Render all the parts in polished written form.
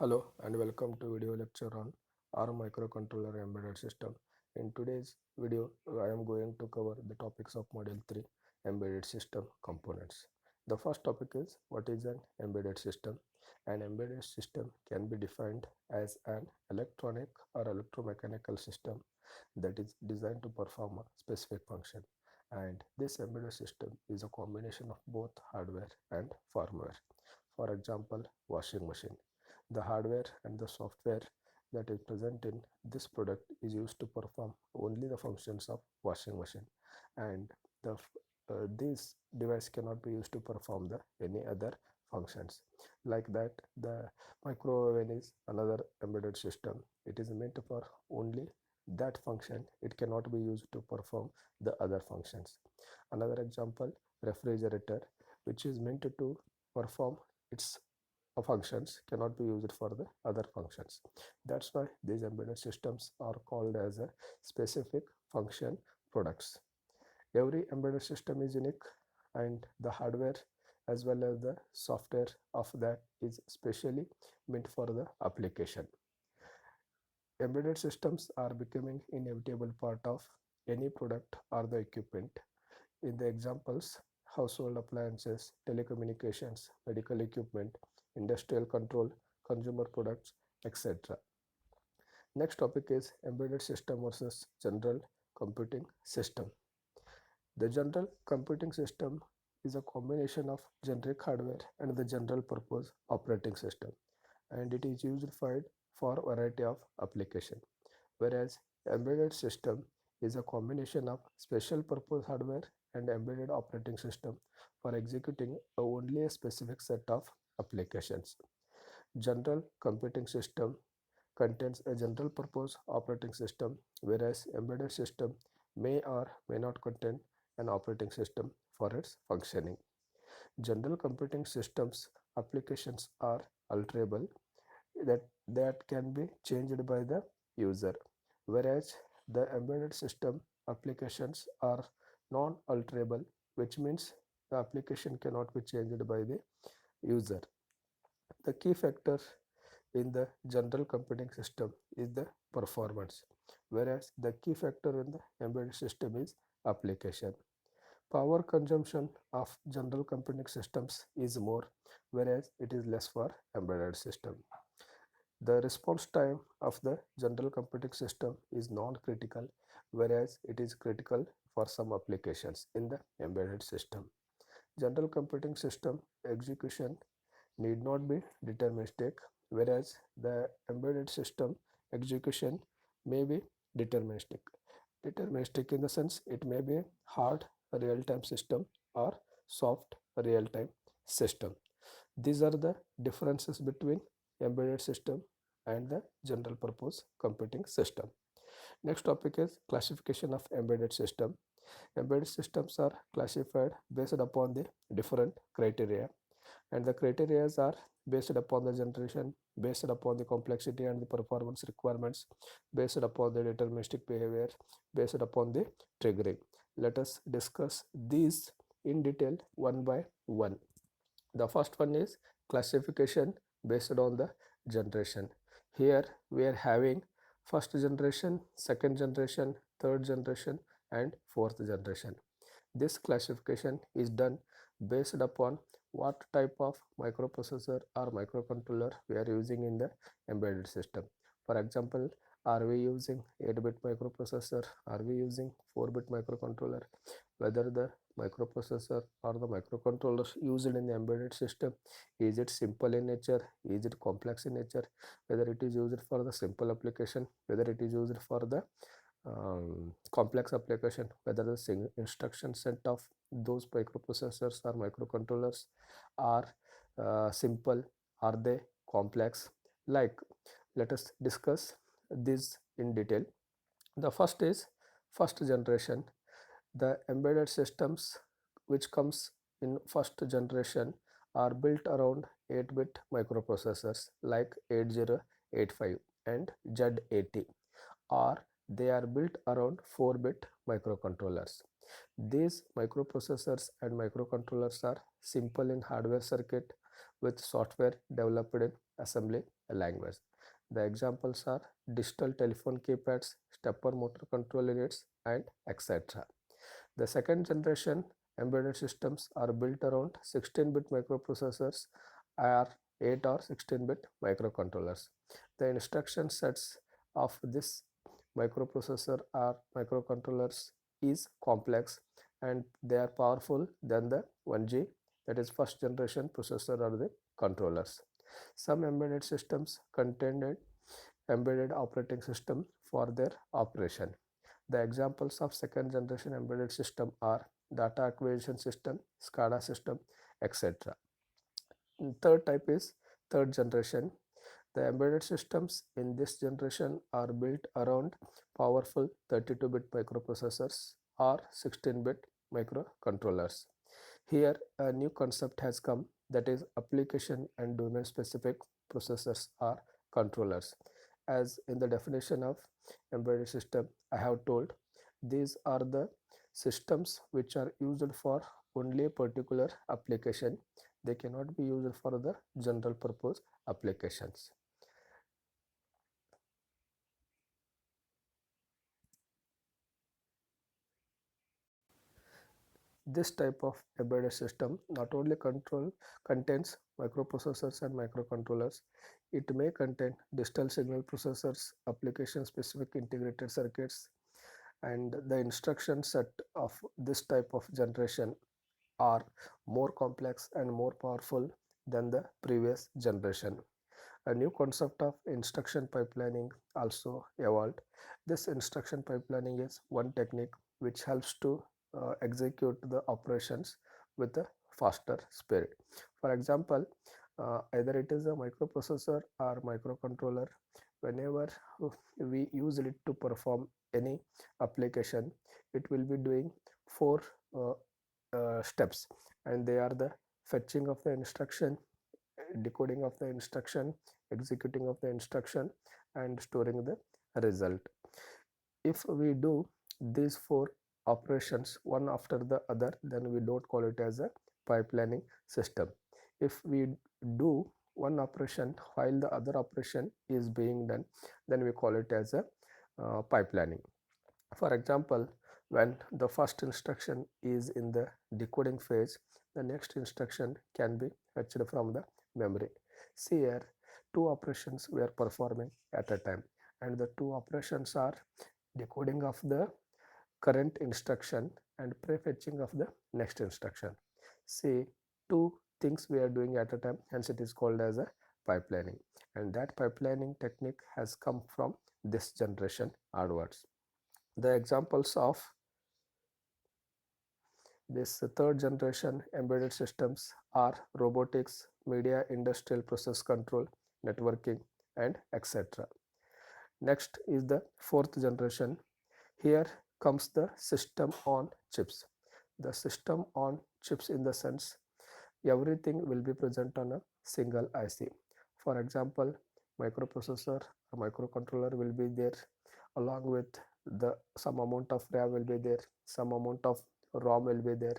Hello and welcome to video lecture on ARM microcontroller embedded system. In today's video, I am going to cover the topics of Module 3 embedded system components. The first topic is what is an embedded system. An embedded system can be defined as an electronic or electromechanical system that is designed to perform a specific function. And this embedded system is a combination of both hardware and firmware. For example, washing machine. The hardware and the software that is present in this product is used to perform only the functions of washing machine, and this device cannot be used to perform the any other functions. Like that, the micro oven is another embedded system. It is meant for only that function. It cannot be used to perform the other functions. Another example, refrigerator, which is meant to perform its functions, cannot be used for the other functions. That's why these embedded systems are called as a specific function products. Every embedded system is unique, and the hardware as well as the software of that is specially meant for the application. Embedded systems are becoming inevitable part of any product or the equipment. In the examples, household appliances, telecommunications, medical equipment, industrial control, consumer products, etc. Next topic is embedded system versus general computing system. The general computing system is a combination of generic hardware and the general purpose operating system, and it is used for a variety of application. Whereas embedded system is a combination of special purpose hardware and embedded operating system for executing only a specific set of applications. General computing system contains a general purpose operating system, whereas embedded system may or may not contain an operating system for its functioning. General computing systems applications are alterable, that can be changed by the user, whereas the embedded system applications are non-alterable, which means the application cannot be changed by the user. The key factor in the general computing system is the performance, whereas the key factor in the embedded system is application. Power consumption of general computing systems is more, whereas it is less for embedded system. The response time of the general computing system is non-critical, whereas it is critical for some applications in the embedded system. General computing system execution need not be deterministic, whereas the embedded system execution may be deterministic. Deterministic in the sense it may be hard real-time system or soft real-time system. These are the differences between embedded system and the general purpose computing system. Next topic is classification of embedded system. Embedded systems are classified based upon the different criteria, and the criteria are based upon the generation, based upon the complexity and the performance requirements, based upon the deterministic behavior, based upon the triggering. Let us discuss these in detail one by one. The first one is classification based on the generation. Here we are having first generation, second generation, third generation, and fourth generation. This classification is done based upon what type of microprocessor or microcontroller we are using in the embedded system. For example, are we using 8-bit microprocessor? Are we using 4-bit microcontroller? Whether the microprocessor or the microcontrollers used in the embedded system, is it simple in nature, is it complex in nature, whether it is used for the simple application, whether it is used for the complex application, whether the single instruction set of those microprocessors or microcontrollers are simple, are they complex. Like, let us discuss this in detail. The first is first generation. The embedded systems which comes in first generation are built around 8-bit microprocessors like 8085 and Z80, or they are built around 4-bit microcontrollers. These microprocessors and microcontrollers are simple in hardware circuit, with software developed in assembly language. The examples are digital telephone keypads, stepper motor control units, and etc. The second generation embedded systems are built around 16-bit microprocessors or 8 or 16-bit microcontrollers. The instruction sets of this microprocessor or microcontrollers is complex and they are powerful than the 1G, that is first generation processor or the controllers. Some embedded systems contain an embedded operating system for their operation. The examples of second generation embedded system are data acquisition system, SCADA system, etc. Third type is third generation. The embedded systems in this generation are built around powerful 32-bit microprocessors or 16-bit microcontrollers. Here a new concept has come, that is application and domain specific processors or controllers. As in the definition of embedded system I have told, these are the systems which are used for only a particular application. They cannot be used for the general purpose applications. This type of embedded system not only contains microprocessors and microcontrollers, it may contain digital signal processors, application specific integrated circuits, and the instruction set of this type of generation are more complex and more powerful than the previous generation. A new concept of instruction pipelining also evolved. This instruction pipelining is one technique which helps to execute the operations with a faster speed. For example, either it is a microprocessor or microcontroller, whenever we use it to perform any application, it will be doing four uh, steps, and they are the fetching of the instruction, decoding of the instruction, executing of the instruction, and storing the result. If we do these four operations one after the other, then we don't call it as a pipelining system. If we do one operation while the other operation is being done, then we call it as a pipelining. For example, when the first instruction is in the decoding phase, the next instruction can be fetched from the memory. See here, two operations we are performing at a time, and the two operations are decoding of the current instruction and prefetching of the next instruction. See, two things we are doing at a time, hence it is called as a pipelining, and that pipelining technique has come from this generation onwards. The examples of this third generation embedded systems are robotics, media, industrial process control, networking, and etc. Next is the fourth generation. Here comes the system on chips. The system on chips in the sense everything will be present on a single IC. For example, microprocessor or microcontroller will be there, along with the some amount of RAM will be there, some amount of ROM will be there.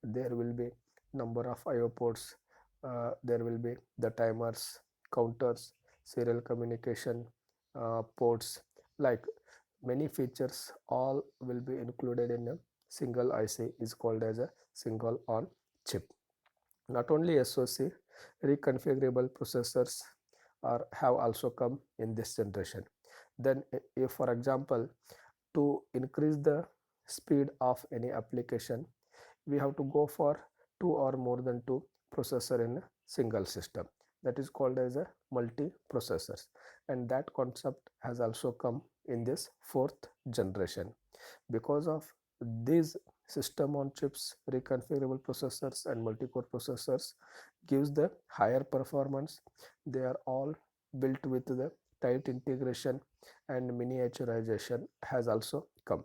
There will be number of IO ports. There will be the timers, counters, serial communication ports, like many features all will be included in a single IC, is called as a single on chip. Not only SoC, reconfigurable processors have also come in this generation. Then if for example, to increase the speed of any application, we have to go for two or more than two processor in a single system. That is called as a multi-processors, and that concept has also come in this fourth generation. Because of these system on chips, reconfigurable processors and multi-core processors gives the higher performance. They are all built with the tight integration, and miniaturization has also come.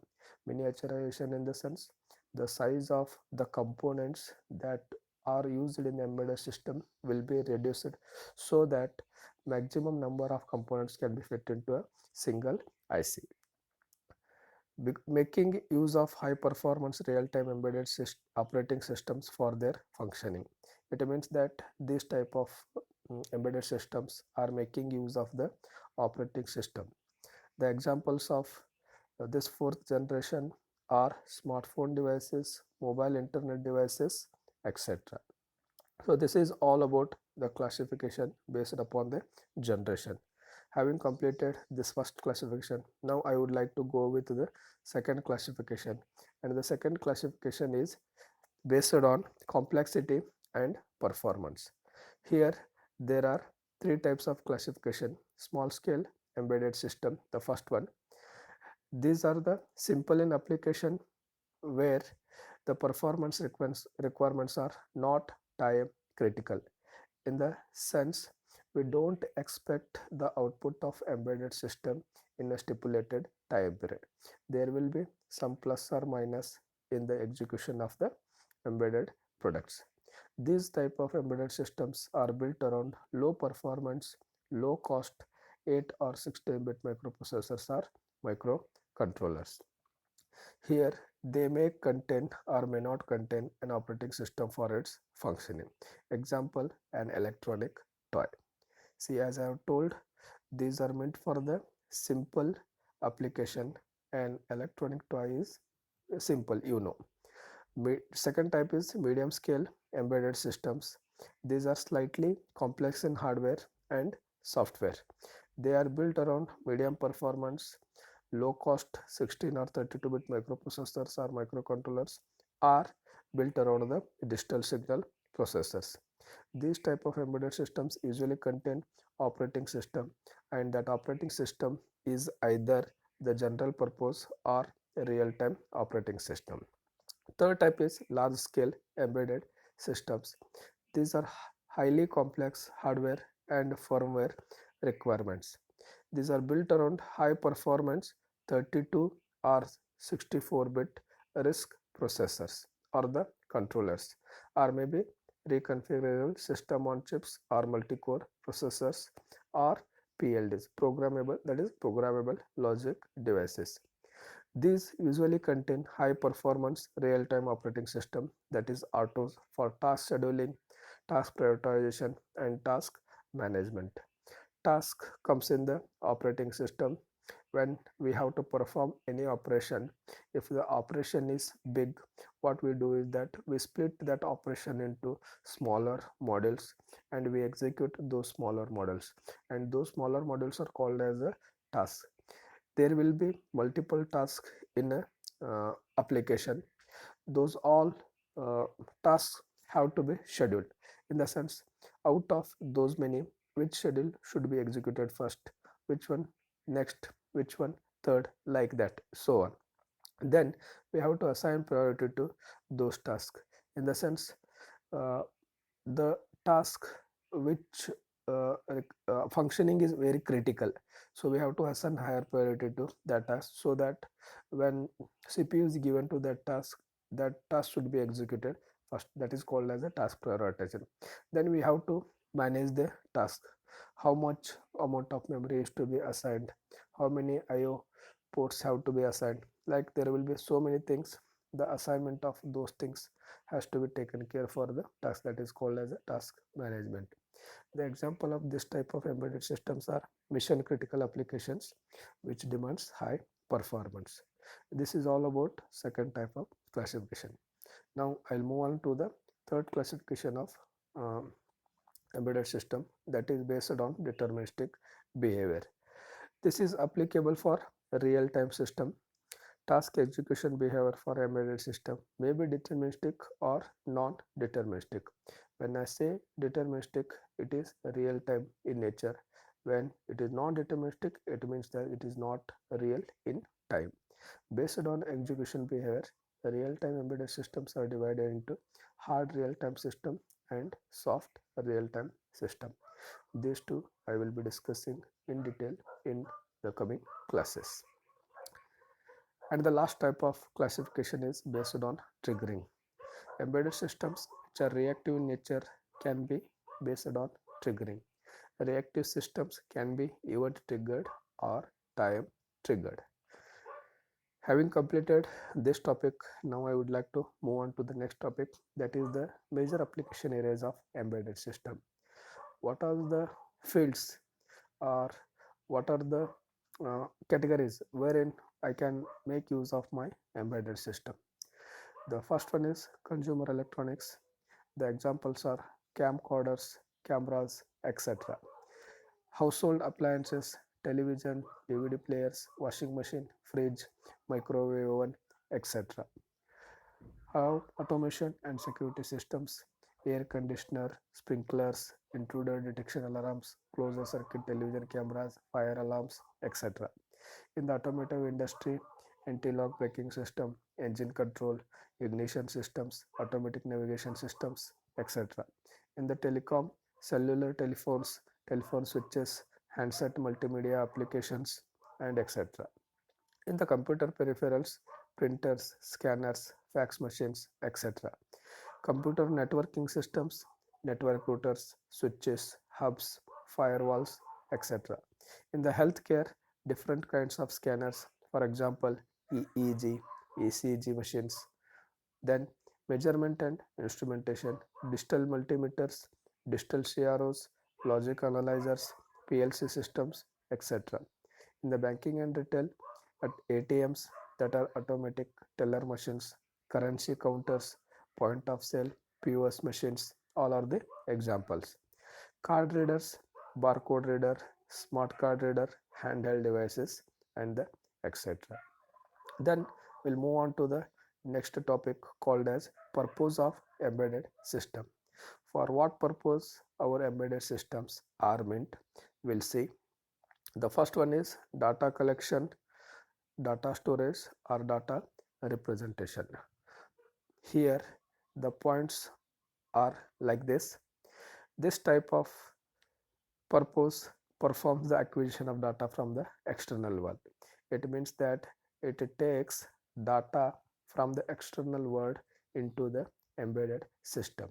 Miniaturization in the sense the size of the components that are used in the embedded system will be reduced so that maximum number of components can be fit into a single IC. making use of high performance real time embedded operating systems for their functioning. It means that this type of embedded systems are making use of the operating system. The examples of this fourth generation are smartphone devices, mobile internet devices, etc. So this is all about the classification based upon the generation. Having completed this first classification, now I would like to go with the second classification, and the second classification is based on complexity and performance. Here there are three types of classification: small scale embedded system, the first one. These are the simple in application where the performance requirements are not time critical. In the sense, we don't expect the output of embedded system in a stipulated time period. There will be some plus or minus in the execution of the embedded products. These type of embedded systems are built around low performance, low cost 8 or 16-bit microprocessors or microcontrollers. Here they may contain or may not contain an operating system for its functioning. Example, an electronic toy. See, as I have told, these are meant for the simple application. An electronic toy is simple, you know. Second type is medium scale embedded systems. These are slightly complex in hardware and software. They are built around medium performance, low cost 16 or 32-bit microprocessors or microcontrollers are built around the digital signal processors. These type of embedded systems usually contain operating system, and that operating system is either the general purpose or a real-time operating system. Third type is large scale embedded systems. These are highly complex hardware and firmware requirements. These are built around high performance 32 or 64-bit RISC processors or the controllers, or maybe reconfigurable system on chips or multi-core processors, or PLDs, programmable, that is programmable logic devices. These usually contain high performance real time operating system, that is RTOS, for task scheduling, task prioritization and task management. Task comes in the operating system when we have to perform any operation. If the operation is big, what we do is that we split that operation into smaller modules and we execute those smaller modules, and those smaller modules are called as a task. There will be multiple tasks in a application. Those all uh, tasks have to be scheduled, in the sense, out of those many, which schedule should be executed first, which one next, which one third, like that, so on. Then we have to assign priority to those tasks, in the sense, uh, the task which functioning is very critical, so we have to assign higher priority to that task, so that when CPU is given to that task should be executed first. That is called as a task prioritization. Then we have to manage the task, how much amount of memory is to be assigned, how many IO ports have to be assigned, like there will be so many things. The assignment of those things has to be taken care for the task, that is called as a task management. The example of this type of embedded systems are mission critical applications which demands high performance. This is all about second type of classification. Now I'll move on to the third classification of um, embedded system, that is based on deterministic behavior. This is applicable for real-time system. Task execution behavior for embedded system may be deterministic or non-deterministic. When I say deterministic, it is real time in nature. When it is non-deterministic, it means that it is not real in time. Based on execution behavior, real-time embedded systems are divided into hard real-time system and soft real-time system. These two I will be discussing in detail in the coming classes. And the last type of classification is based on triggering. Embedded systems which are reactive in nature can be based on triggering. Reactive systems can be event triggered or time triggered. Having completed this topic, now I would like to move on to the next topic, that is the major application areas of embedded system. What are the fields, or what are the categories wherein I can make use of my embedded system? The first one is consumer electronics. The examples are camcorders, cameras, etc. Household appliances, television, DVD players, washing machine, fridge, microwave oven, etc. Home automation and security systems, air conditioner, sprinklers, intruder detection alarms, closed circuit television cameras, fire alarms, etc. In the automotive industry, anti-lock braking system, engine control, ignition systems, automatic navigation systems, etc. In the telecom, cellular telephones, telephone switches, handset multimedia applications, and etc. In the computer peripherals, printers, scanners, fax machines, etc. Computer networking systems, network routers, switches, hubs, firewalls, etc. In the healthcare, different kinds of scanners, for example, EEG, ECG machines. Then measurement and instrumentation, digital multimeters, digital CROs, logic analyzers, PLC systems, etc. In the banking and retail, at ATMs, that are automatic teller machines, currency counters, point of sale, POS machines, all are the examples. Card readers, barcode reader, smart card reader, handheld devices, and the etc. Then we'll move on to the next topic called as purpose of embedded system. For what purpose our embedded systems are meant, we'll see. The first one is data collection, data storage, or data representation. Here the points are like this. This type of purpose performs the acquisition of data from the external world. It means that it takes data from the external world into the embedded system,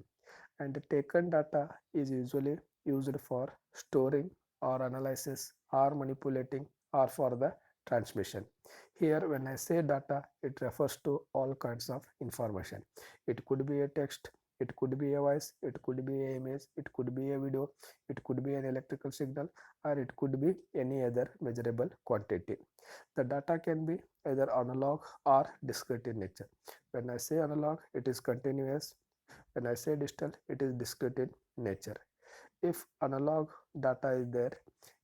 and the taken data is usually used for storing or analysis or manipulating or for the transmission. Here when I say data, it refers to all kinds of information. It could be a text, it could be a voice, it could be an image, it could be a video, it could be an electrical signal, or it could be any other measurable quantity. The data can be either analog or discrete in nature. When I say analog, it is continuous. When I say digital, it is discrete in nature. If analog data is there,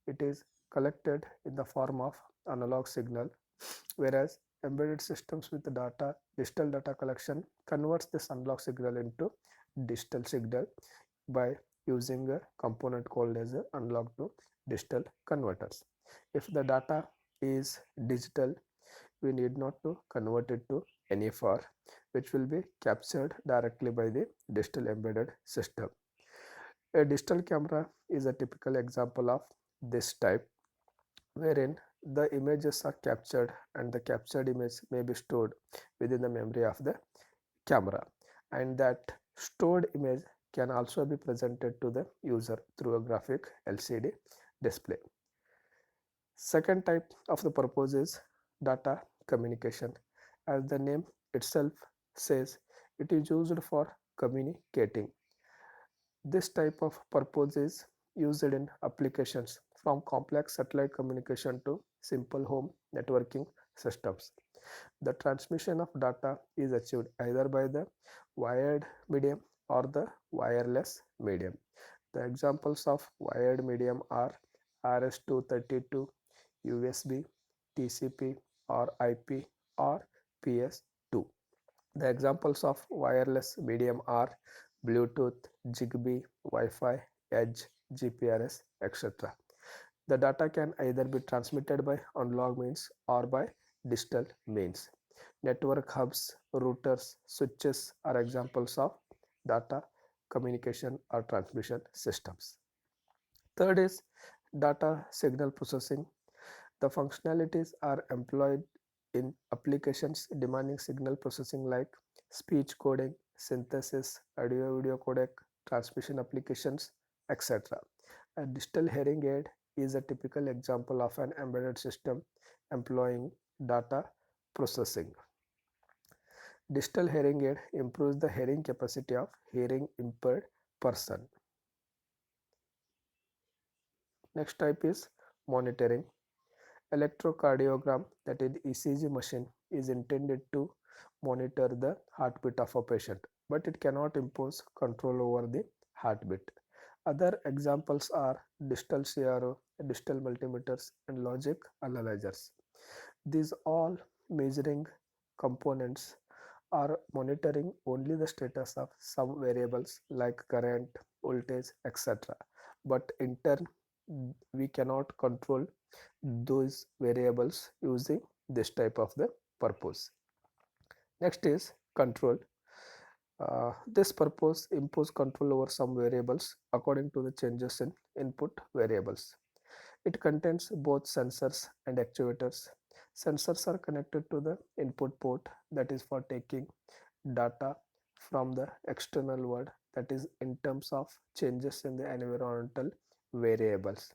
it is collected in the form of analog signal, whereas embedded systems with data, digital data collection converts this analog signal into digital signal by using a component called as a analog to digital converters. If the data is digital, we need not to convert it to NFR, which will be captured directly by the digital embedded system. A digital camera is a typical example of this type, wherein the images are captured and the captured image may be stored within the memory of the camera, and that stored image can also be presented to the user through a graphic LCD display. Second type of the purpose is data communication. As the name itself says, it is used for communicating. This type of purpose is used in applications from complex satellite communication to simple home networking systems. The transmission of data is achieved either by the wired medium or the wireless medium. The examples of wired medium are RS-232, USB, TCP, or IP, or PS2. The examples of wireless medium are Bluetooth, Zigbee, Wi-Fi, Edge, GPRS, etc. The data can either be transmitted by analog means or by digital means. Network hubs, routers, switches are examples of data communication or transmission systems. Third is data signal processing. The functionalities are employed in applications demanding signal processing like speech coding, synthesis, audio video codec, transmission applications, etc. A digital hearing aid is a typical example of an embedded system employing data processing. Digital hearing aid improves the hearing capacity of hearing impaired person. Next type is monitoring. Electrocardiogram, that is ECG machine, is intended to monitor the heartbeat of a patient, but it cannot impose control over the heartbeat. Other examples are digital CRO, digital multimeters, and logic analyzers. These all measuring components are monitoring only the status of some variables like current, voltage, etc. But in turn, we cannot control those variables using this type of the purpose. Next is control. This purpose impose control over some variables according to the changes in input variables. It contains both sensors and actuators. Sensors are connected to the input port, that is for taking data from the external world, that is in terms of changes in the environmental variables,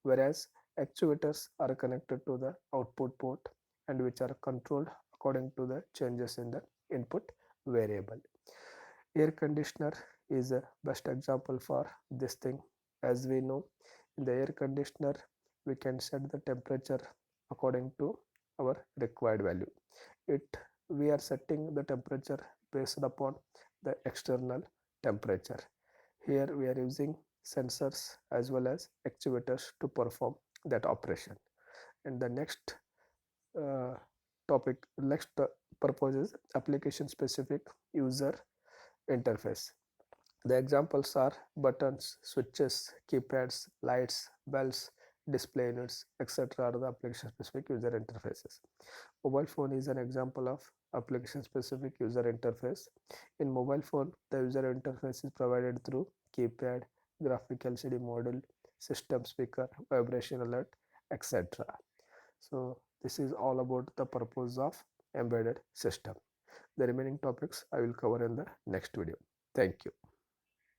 whereas actuators are connected to the output port and which are controlled according to the changes in the input variable. Air conditioner is a best example for this thing. As we know, in the air conditioner we can set the temperature according to our required value. It We are setting the temperature based upon the external temperature. Here we are using sensors as well as actuators to perform that operation. And the next uh, next purpose is application specific user interface. The examples are buttons, switches, keypads, lights, bells, display units, etc. are the application specific user interfaces. Mobile phone is an example of application specific user interface. In mobile phone, the user interface is provided through keypad, graphic LCD module, system speaker, vibration alert, etc. So this is all about the purpose of embedded system. The remaining topics I will cover in the next video. Thank you.